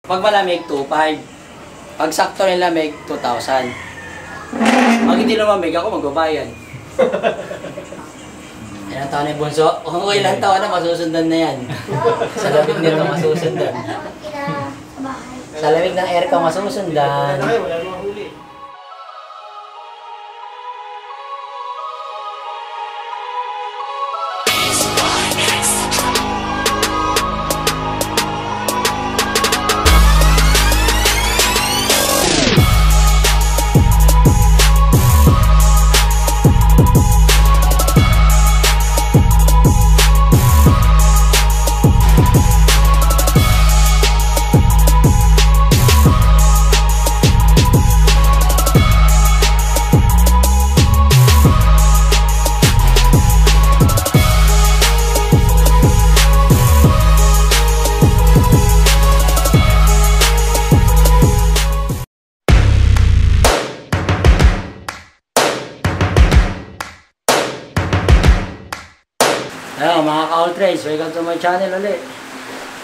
Pag malamig, 2.5. Pag sakto ng lamig, 2,000. Pag hindi lumamig, ako magbabayad. Ilang taon na yung bunso? Oo, ilang taon na, masusundan na yan. Sa lamig nito, masusundan. Sa lamig ng aircon, masusundan. Wala namang huli. Hello mga ka-Ultrades, welcome to my channel ulit.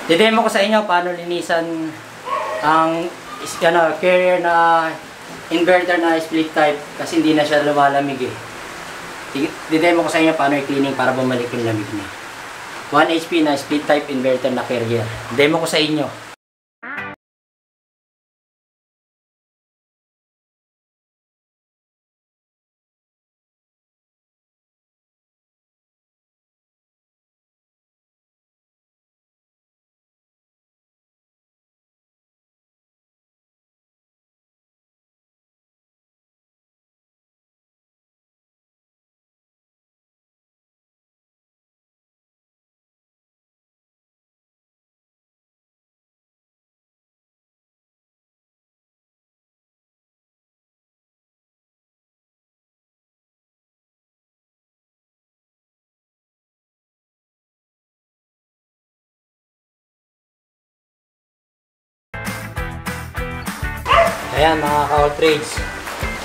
Didemo ko sa inyo paano linisan ang carrier na inverter na split type kasi hindi na siya lumalamig eh. Didemo ko sa inyo paano i-cleaning para bumalik yung lamig niya. 1 HP na split type inverter na carrier. Demo ko sa inyo. Ayan mga ka-Ultrades,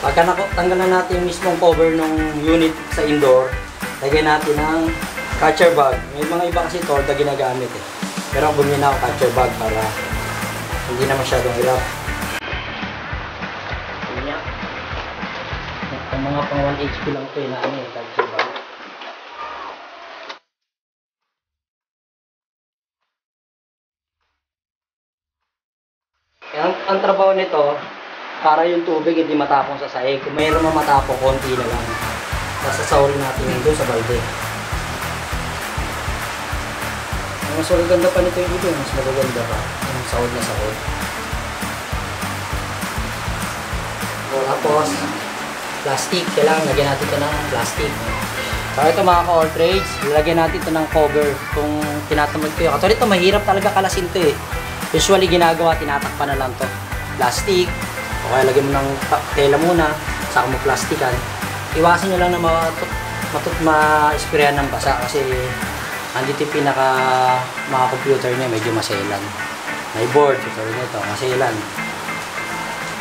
pagka tanggal na natin yung mismong cover ng unit sa indoor, lagyan natin ng catcher bag. May mga iba kasi torda ginagamit eh. Pero ako bumili na ako catcher bag para hindi na masyadong hirap. Ayan. Ang mga pang 1 HP lang ito na catcher bag. Ang trabaho nito, para yung tubig hindi matapong sa sahig. Kung mayroon man matapong, konti na lang. Sasawrin natin yun doon sa balde. Mas magaganda pa nito yung ito. Mas magaganda pa. Yung sahod na sahod. Tapos, plastic. Kailangan lagyan natin ito ng plastic. So ito mga ka-Ultrades, lalagyan natin ito ng cover. Kung tinatamad ko yun. Katulad ito, mahirap talaga kalasin ito eh. Usually ginagawa, tinatakpan na lang to. Plastic. O kaya lagyan mo ng tela muna, saka mo plastikan. Iwasan nyo lang na ma-sprayan ng basa kasi andito yung pinaka mga computer niya, medyo maselan. May board, so nito, maselan.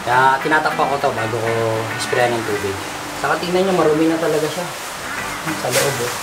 Kaya tinatakpan ko to bago ko sprayan ng tubig. Saka tingnan nyo, marumi na talaga siya. Sa loob eh.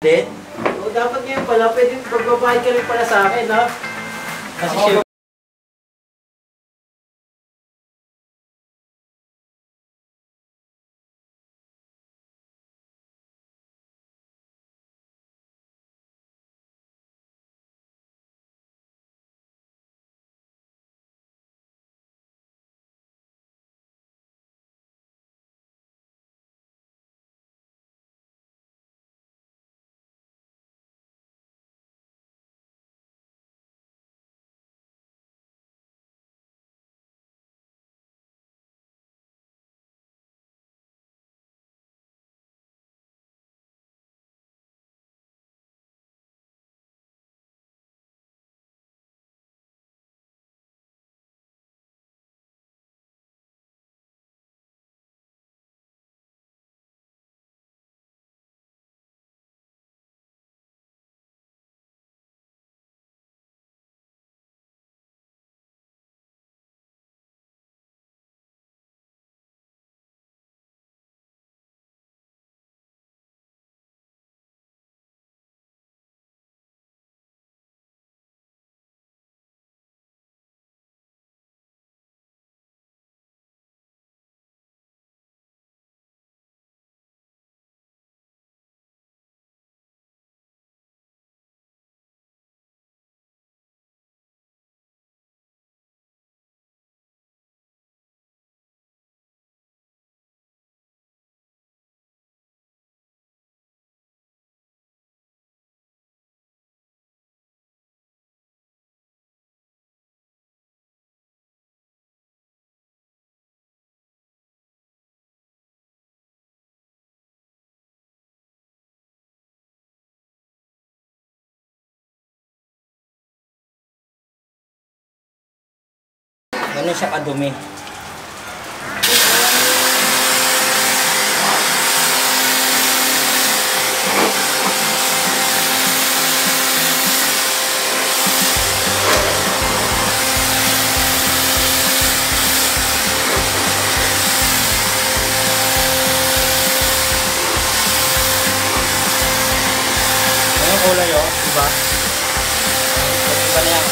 Din? O, dapat ngayon pala, pwede magbabayad ka rin pala sa akin, ha? Kasi Ako, ganun siya kadumi. Yung kulay oh, diba? Iba na yan.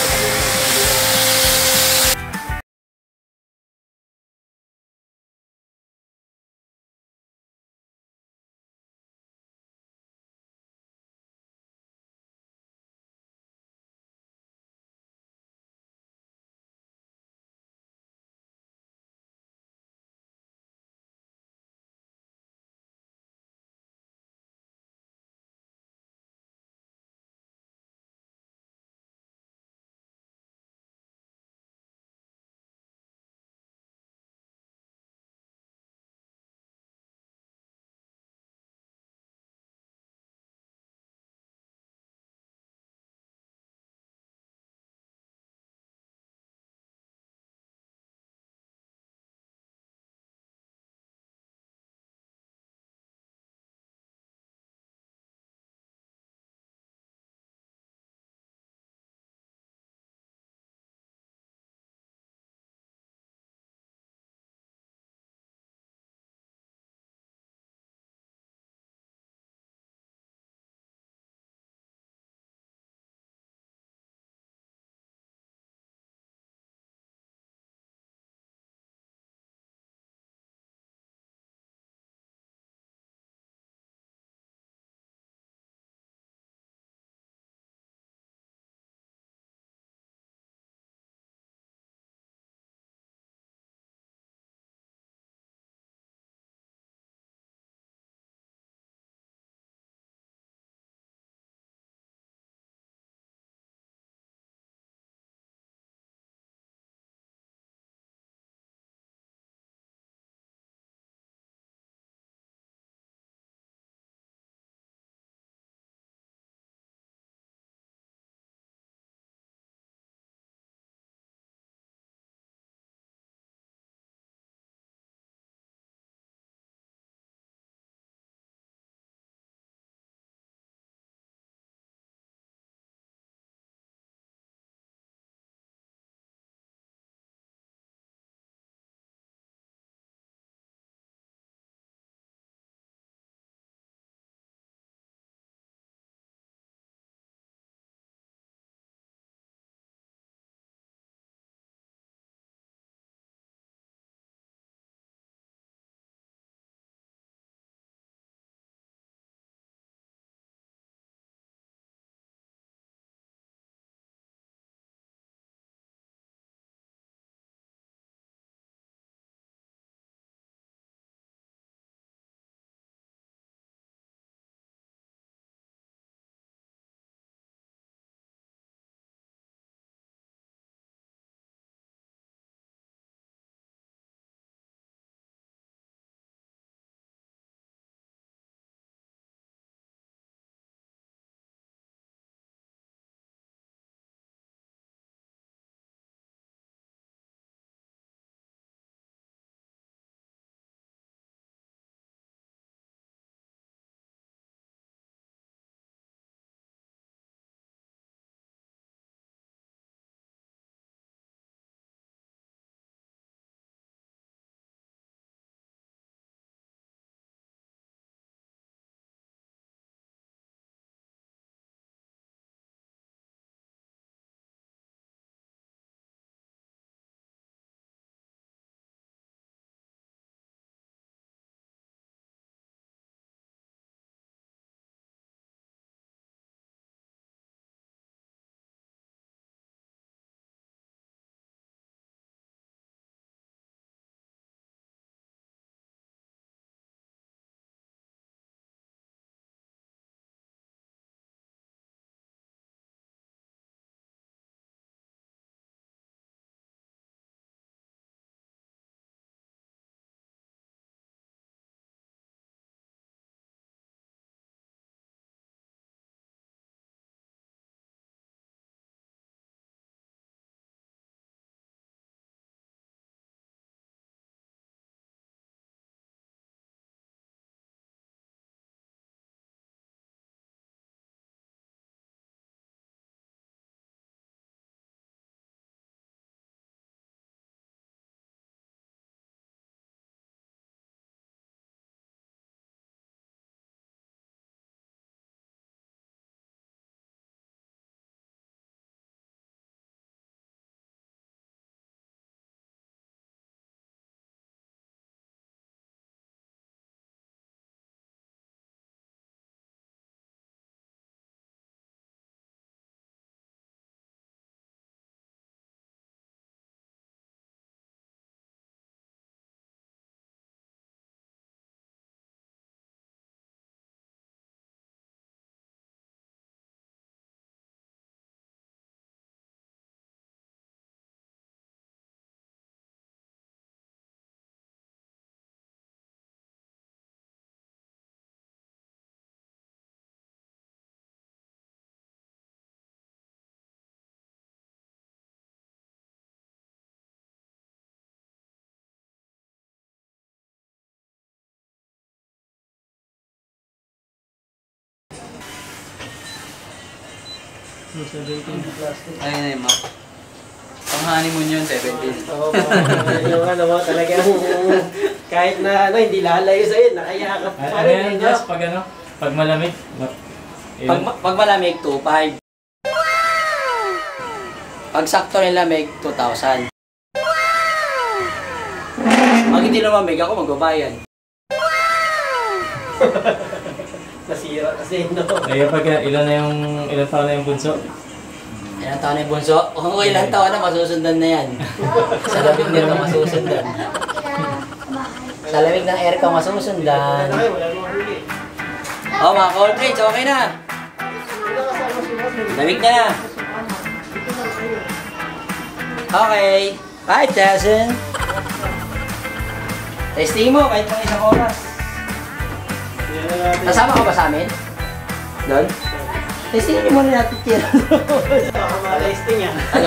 Ayun na yung map. Pang-honeymoon yun, 17. Oo, yung ano mo, talagang kahit na ano, hindi lalayo sa'yo, nakayakap pa Ano rin. yan, no? Jess? Pag ano? Pag malamig? Pag malamig, 2.5. Pag sakto ng lamig, 2,000. Pag hindi lumamig, ako magbabayad. Nasira kasi, no? Ay, pag ilang taon na yung bunso? Ilang taon na yung bunso? Oo, ilang taon na, masusundan na yan. Sa lamig nito, masusundan. Sa lamig ng aircon, masusundan. Wala kayo, wala namang huli. Oh, mga cold drinks, okay na. Lamig na na. Okay. 5,000. Testing mo, kahit pang isang oras. Kasama ka ba sa amin? Doon? Testingin niyo muna natin tira. Baka ma-testing yan. Ano?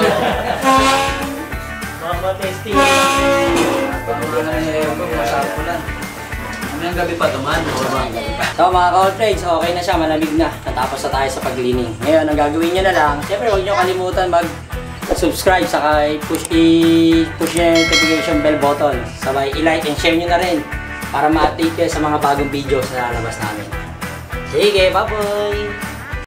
Baka ma-testing. Pag wala na yung aircon, masarap ko lang. Mamayang gabi pa duman. So mga cold trades, okay na siya, malamig na. Natapos na tayo sa paglining. Ngayon, ang gagawin nyo na lang, siyempre huwag nyo kalimutan mag-subscribe, saka push nyo yung notification bell button. Sabay i-like and share nyo na rin para ma-update kayo sa mga bagong videos na lalabas namin. Sige, bye-bye!